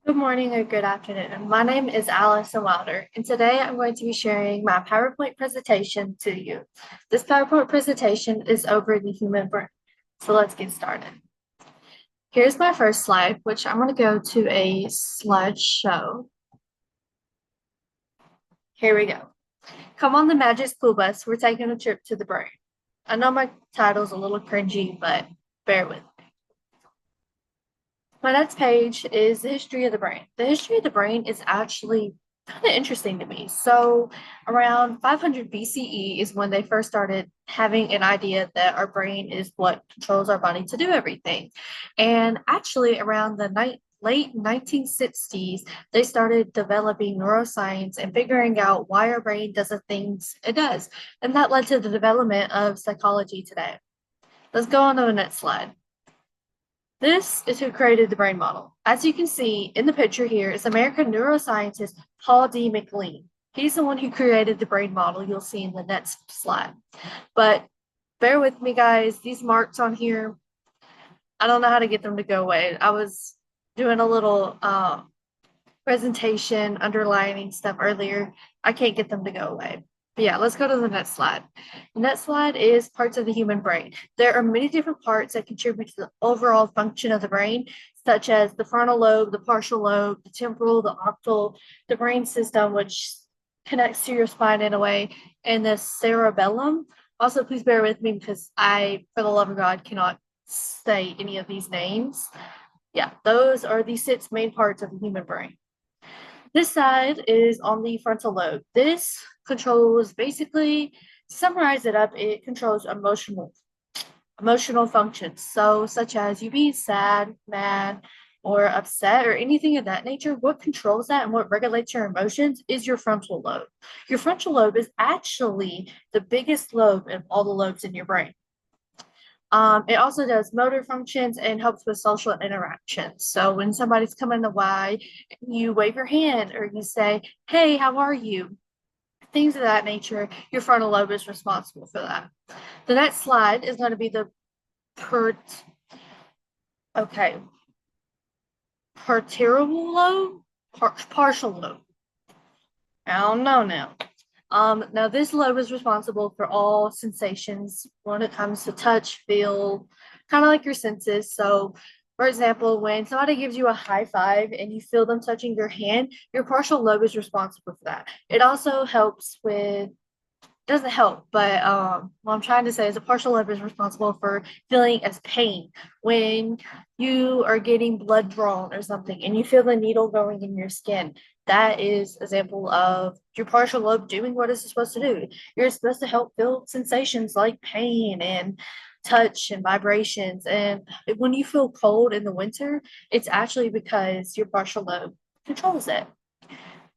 Good morning or good afternoon. My name is Allison Wilder, and today I'm going to be sharing my PowerPoint presentation to you. This PowerPoint presentation is over the human brain. So let's get started. Here's my first slide, which I'm going to go to a slideshow. Here we go. Come on the Magic School Bus. We're taking a trip to the brain. I know my title's a little cringy, but bear with me. My next page is the history of the brain. The history of the brain is actually kind of interesting to me. So, around 500 BCE is when they first started having an idea that our brain is what controls our body to do everything. And actually, around the late 1960s, they started developing neuroscience and figuring out why our brain does the things it does. And that led to the development of psychology today. Let's go on to the next slide. This is who created the brain model. As you can see in the picture here is American neuroscientist Paul D. MacLean. He's the one who created the brain model you'll see in the next slide. But bear with me, guys. These marks on here, I don't know how to get them to go away. I was doing a little presentation, underlining stuff earlier. I can't get them to go away. But yeah, let's go to the next slide. The next slide is parts of the human brain. There are many different parts that contribute to the overall function of the brain, such as the frontal lobe, the partial lobe, the temporal, the octal, the brain system, which connects to your spine in a way, and the cerebellum. Also, please bear with me because I, for the love of God, cannot say any of these names. Yeah, those are the six main parts of the human brain. This side is on the frontal lobe. This controls, basically, to summarize it up, it controls emotional functions. So such as you being sad, mad, or upset, or anything of that nature. What controls that and what regulates your emotions is your frontal lobe. Your frontal lobe is actually the biggest lobe of all the lobes in your brain. It also does motor functions and helps with social interactions. So when somebody's coming by, you wave your hand or you say, "Hey, how are you?" Things of that nature, your frontal lobe is responsible for that. The next slide is going to be the per okay, parietal lobe, partial lobe. I don't know now. Now this lobe is responsible for all sensations when it comes to touch, feel, kind of like your senses. So, for example, when somebody gives you a high five and you feel them touching your hand, your partial lobe is responsible for that. It also helps with doesn't help, but what I'm trying to say is a partial lobe is responsible for feeling as pain when you are getting blood drawn or something and you feel the needle going in your skin. That is an example of your partial lobe doing what it's supposed to do. You're supposed to help feel sensations like pain and touch and vibrations. And when you feel cold in the winter, it's actually because your partial lobe controls it.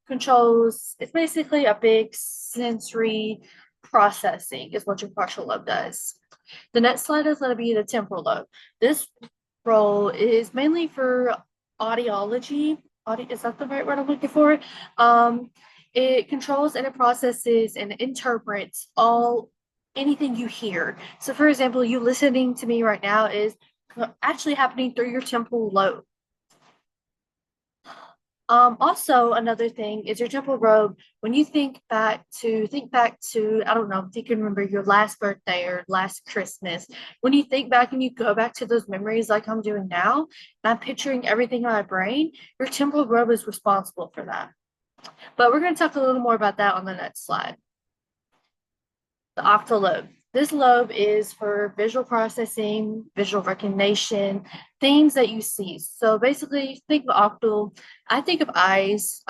It's basically a big sensory processing is what your partial lobe does. The next slide is going to be the temporal lobe. This role is mainly for audiology. Is that the right word I'm looking for? It controls and it processes and interprets anything you hear. So for example, you listening to me right now is actually happening through your temporal lobe. Also another thing is your temporal lobe. When you think back to, I don't know, if you can remember your last birthday or last Christmas, when you think back and you go back to those memories like I'm doing now, and I'm picturing everything in my brain, your temporal lobe is responsible for that. But we're going to talk a little more about that on the next slide. The octal lobe. This lobe is for visual processing, visual recognition, things that you see. So basically, think of octal. I think of eyes.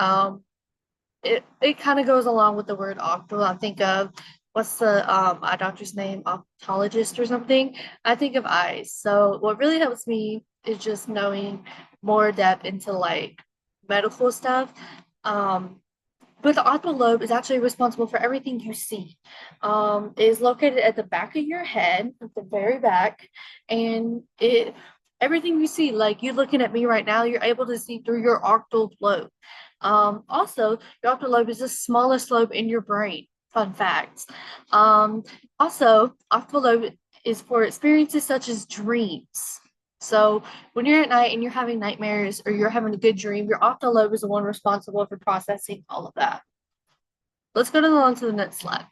It kind of goes along with the word octal. I think of what's the eye doctor's name, ophthalmologist or something. I think of eyes. So what really helps me is just knowing more depth into like medical stuff. But the octal lobe is actually responsible for everything you see. It is located at the back of your head, at the very back, and everything you see, like you looking at me right now, you're able to see through your octal lobe. Also, your octal lobe is the smallest lobe in your brain. Fun facts. Also, octal lobe is for experiences such as dreams. So when you're at night and you're having nightmares or you're having a good dream, your octal lobe is the one responsible for processing all of that. Let's go on to the next slide.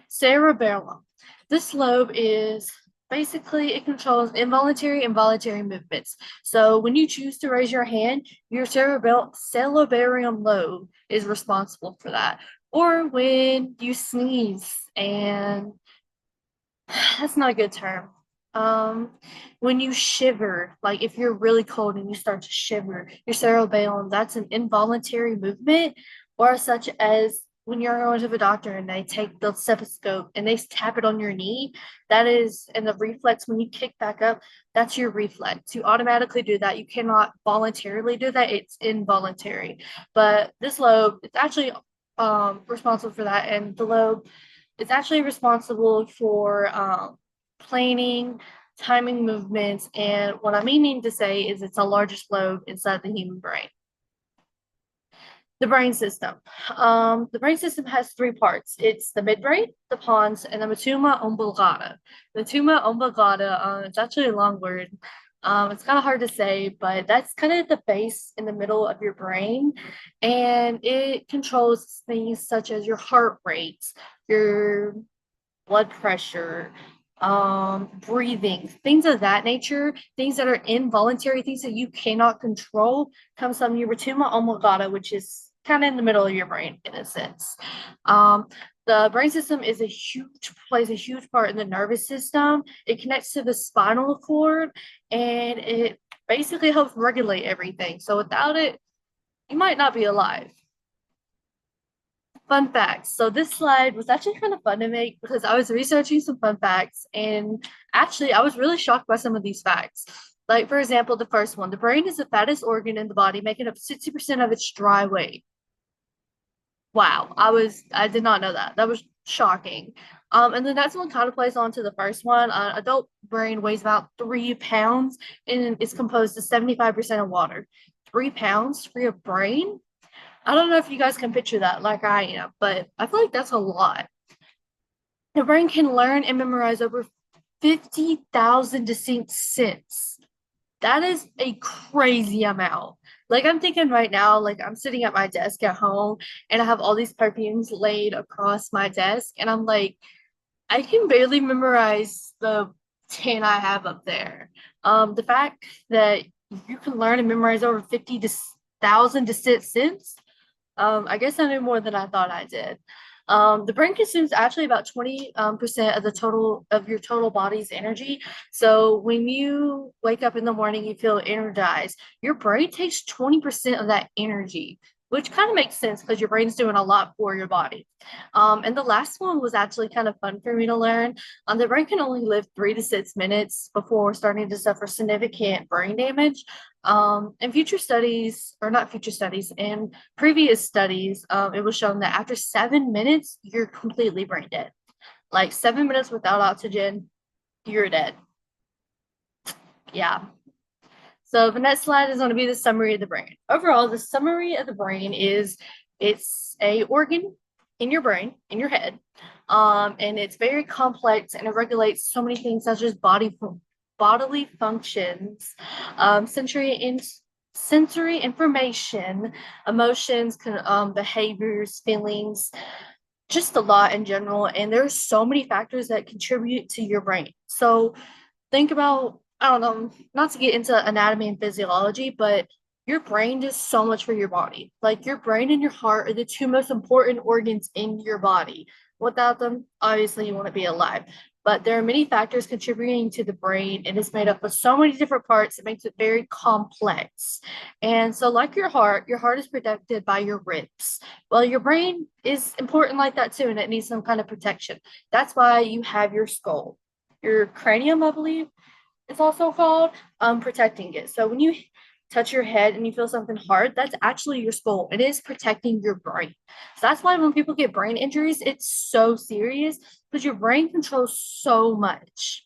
Cerebellum. This lobe is basically, it controls involuntary and voluntary movements. So when you choose to raise your hand, your cerebellum lobe is responsible for that. Or when you sneeze, and that's not a good term. When you shiver, like if you're really cold and you start to shiver, your cerebellum, that's an involuntary movement, or such as when you're going to the doctor and they take the stethoscope and they tap it on your knee, that is, and the reflex when you kick back up, that's your reflex. You automatically do that. You cannot voluntarily do that. It's involuntary. But this lobe, it's actually responsible for that, and the lobe it's actually responsible for planning, timing movements, and what I'm meaning to say is it's the largest lobe inside the human brain. The brain system. The brain system has three parts. It's the midbrain, the pons, and the medulla oblongata. The medulla oblongata, it's actually a long word. It's kind of hard to say, but that's kind of the base in the middle of your brain, and it controls things such as your heart rate, your blood pressure, breathing, things of that nature, things that are involuntary, things that you cannot control, comes from your medulla oblongata, which is kind of in the middle of your brain in a sense. The brain system is plays a huge part in the nervous system. It connects to the spinal cord, and it basically helps regulate everything. So without it, you might not be alive. Fun facts. So this slide was actually kind of fun to make because I was researching some fun facts, and actually I was really shocked by some of these facts. Like for example, the first one, the brain is the fattest organ in the body, making up 60% of its dry weight. Wow, I did not know that. That was shocking. And the next one kind of plays on to the first one. Adult brain weighs about 3 pounds and is composed of 75% of water. 3 pounds for your brain? I don't know if you guys can picture that like I am, but I feel like that's a lot. The brain can learn and memorize over 50,000 distinct scents. That is a crazy amount. Like I'm thinking right now, like I'm sitting at my desk at home and I have all these perfumes laid across my desk, and I'm like, I can barely memorize the 10 I have up there. The fact that you can learn and memorize over 50,000 distinct scents, I guess I knew more than I thought I did. The brain consumes actually about 20% of the total of your total body's energy. So when you wake up in the morning, you feel energized. Your brain takes 20% of that energy, which kind of makes sense because your brain's doing a lot for your body. And the last one was actually kind of fun for me to learn. The brain can only live 3 to 6 minutes before starting to suffer significant brain damage. In future studies, or not future studies, in previous studies, it was shown that after 7 minutes, you're completely brain dead. Like 7 minutes without oxygen, you're dead. Yeah. So the next slide is going to be the summary of the brain. Overall, the summary of the brain is it's a organ in your brain, in your head, and it's very complex and it regulates so many things such as bodily functions, sensory information, emotions, behaviors, feelings, just a lot in general. And there's so many factors that contribute to your brain. So think about, I don't know, not to get into anatomy and physiology, but your brain does so much for your body. Like your brain and your heart are the two most important organs in your body. Without them, obviously you wouldn't be alive. But there are many factors contributing to the brain, and it's made up of so many different parts. It makes it very complex. And so, like your heart is protected by your ribs. Well, your brain is important like that too, and it needs some kind of protection. That's why you have your skull. Your cranium, I believe, is also called, protecting it. So when you touch your head and you feel something hard, that's actually your skull. It is protecting your brain. So that's why when people get brain injuries, it's so serious because your brain controls so much.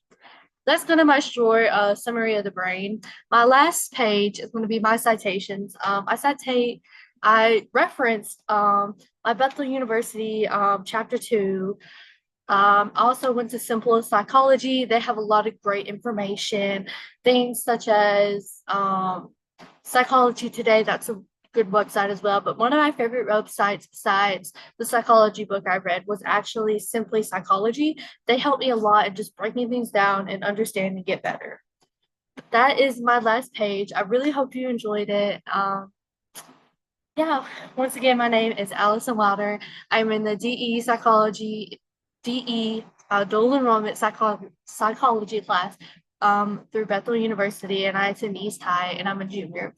That's kind of my short summary of the brain. My last page is going to be my citations. I referenced my Bethel University chapter 2 I also went to Simplest Psychology. They have a lot of great information, things such as Psychology Today. That's a good website as well. But one of my favorite websites besides the psychology book I read was actually Simply Psychology. They helped me a lot in just breaking things down and understanding it better. That is my last page. I really hope you enjoyed it. Yeah, once again, my name is Allison Wilder. I'm in the DE dual enrollment psychology class through Bethel University, and I attend East High, and I'm a junior.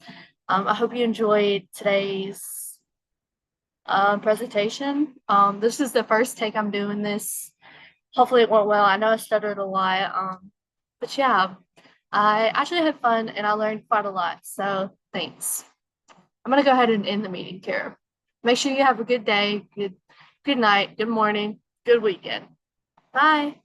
I hope you enjoyed today's presentation. This is the first take I'm doing this. Hopefully it went well. I know I stuttered a lot, but yeah, I actually had fun and I learned quite a lot. So thanks. I'm gonna go ahead and end the meeting, Kara. Make sure you have a good day, good night, good morning, good weekend. Bye.